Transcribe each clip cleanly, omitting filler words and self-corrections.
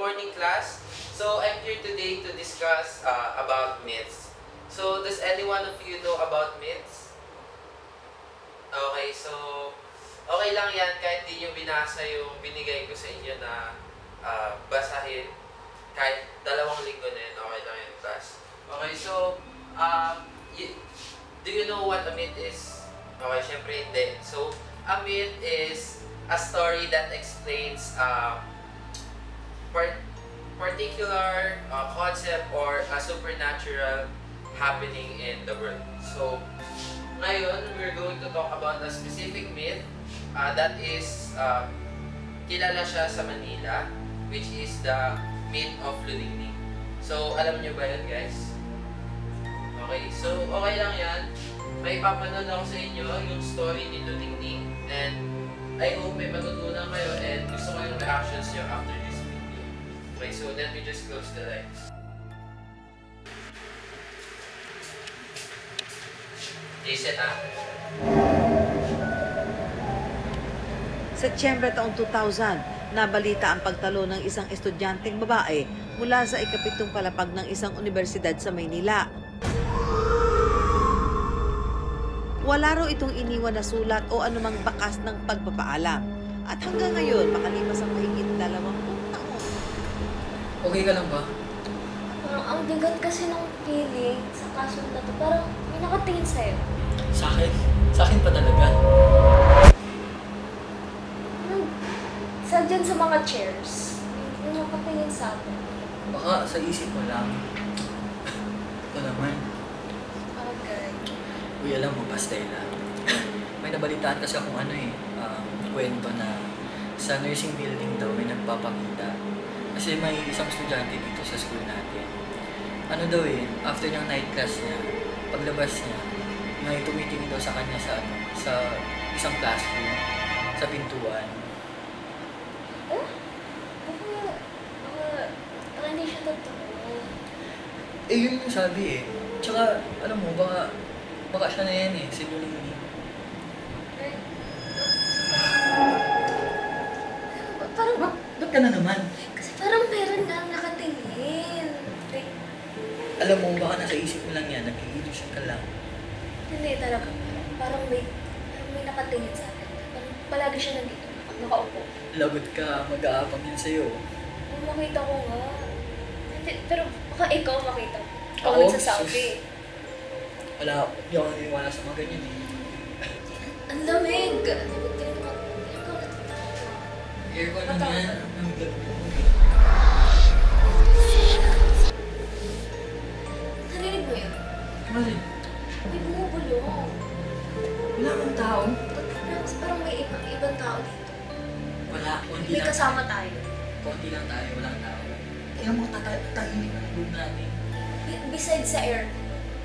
morning class. So I'm here today to discuss about myths. So does any one of you know about myths? Okay, so okay lang yan kahit di nyo binasa yung binigay ko sa inyo na basahin. Kahit 2 linggo na yun, okay lang yung class. Okay, so do you know what a myth is? Okay, syempre hindi. So a myth is a story that explains particular concept or a supernatural happening in the world. So, ngayon, we're going to talk about a specific myth that is kilala siya sa Manila, which is the myth of Luningning. So, alam niyo ba yun, guys? Okay, so okay lang yan. May papanood ako sa inyo yung story ni Luningning, and I hope may matutunan kayo and gusto ko yung reactions nyo after this video. Okay, so let me just close the lights. Reset Setyembre taong 2000, nabalita ang pagtalo ng isang estudyanteng babae mula sa ikapitong palapag ng isang universidad sa Maynila. Wala raw itong iniwan na sulat o anumang bakas ng pagpapaalam. At hanggang ngayon, makalipas ang mahigit 20 taon. Okay ka lang ba? Parang ang bigat kasi ng feeling sa kaso na to. Parang may nakatingin sa'yo. Sa akin? Sa akin pa talaga? Sa dyan sa mga chairs. May nakatingin sa atin. Baka sa isip mo lang. Ito naman. Okay. Uy, alam mo, Pastela. May nabalitaan kasi akong kwento na sa nursing building daw may nagpapakita. Kasi may isang estudyante dito sa school natin. Ano daw after ng night class niya, paglabas niya, may tumitingin daw sa kanya sa isang classroom, sa pintuan. Baka hindi siya totoo. Yun yung sabi Tsaka, alam mo, baka siya na yan si Luningning. Parang, Ba't ka na naman? kasi parang meron nga nakatingin. Alam mo, baka nasa isip mo lang yan, nag-i-illusion ka lang. Hindi talaga. Parang may nakatingin sa akin. Parang palagi siya nandito, nakaupo. Lagot ka, mag-aapang yan sa'yo. Kung makita ko nga. Hindi, pero baka ikaw makita mo. Ikaw Oo? nagsasabi. Wala, hindi ako naniniwala sa mga ganyan Ang lamig! Aircon lang yan. Narinig mo yun? Mali. May bumubulong. Wala kang tao. Parang may ibang tao dito. Wala, konti May lang. kasama tayo. Konti lang tayo, walang tao. Kaya mo tatahimik ang room natin. Besides sa aircon,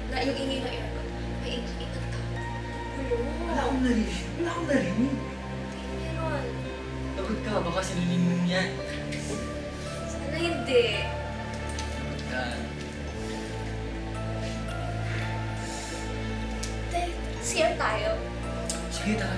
na yung ingay ng aircon, may ibang tao. Wala akong narinig. Wala akong narinig. Meron. Lagot ka, baka sinuningin yan. Sana hindi. Yan. CR tayo. Sige, tara.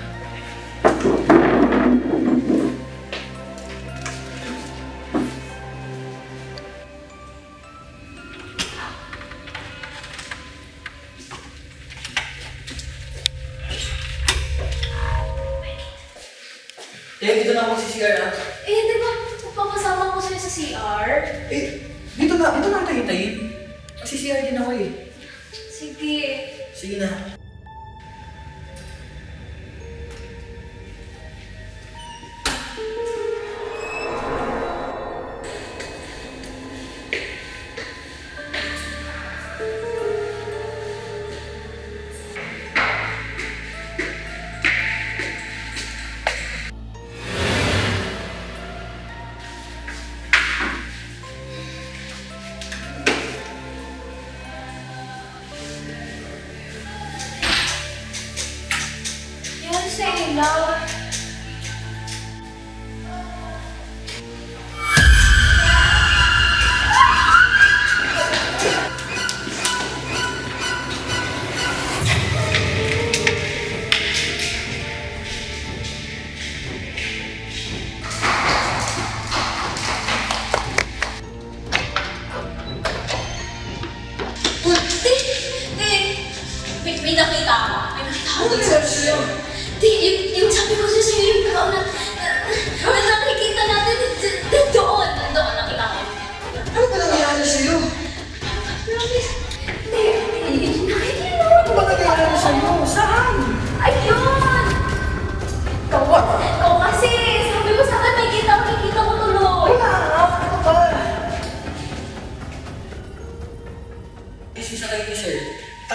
Dito na ako sa CR Di ba, magpapasama ko sa'yo sa CR? Dito na ang tayo-tayo. Kasi CR din ako Sige. Sige na.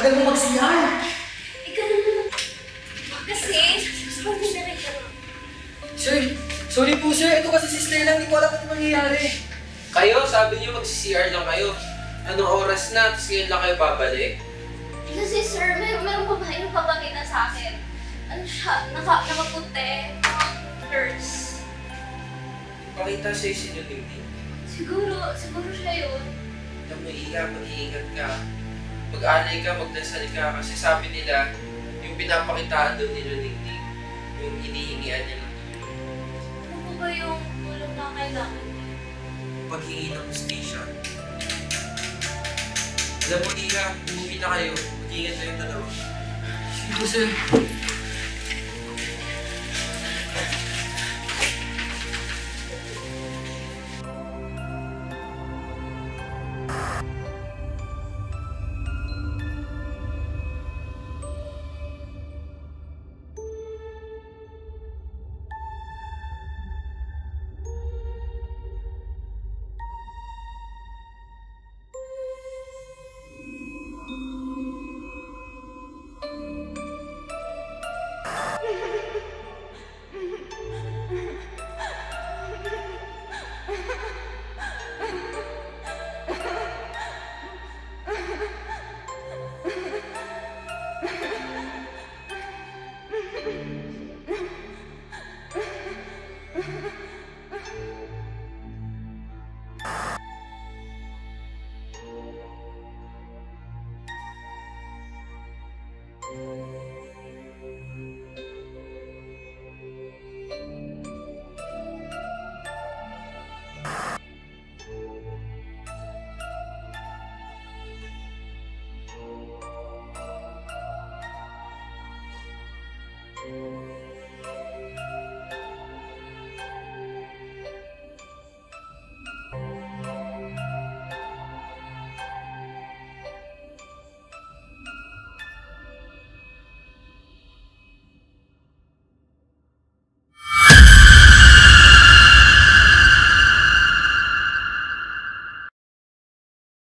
tagal mo mag-CR. Ikaw naman. Kasi, sorry na rin ka. Sir, sorry po sir. Ito kasi si Stella, hindi ko alam ano mangyayari. Kayo, sabi niyo mag-CR lang kayo. Anong oras na? Tapos ngayon lang kayo babalik? Kasi sir, merong babae na papakita sa akin. Ano siya? Nakaputi. Nurse. Pakita sa'yo si Nuningning. Siguro siya yun. Alam mo, mag-iingat ka. Mag-alay ka, magdasal ka. Kasi sabi nila, yung pinapakitaan doon ni Nuningning, yung hinihingian niya ng tulong. Ano po ba yung tulong na kailangan niya? Paghingi ng station. Alam mo, Iha, umuwi na kayo. Mag-iingat kayong dalawa. Sige po sir.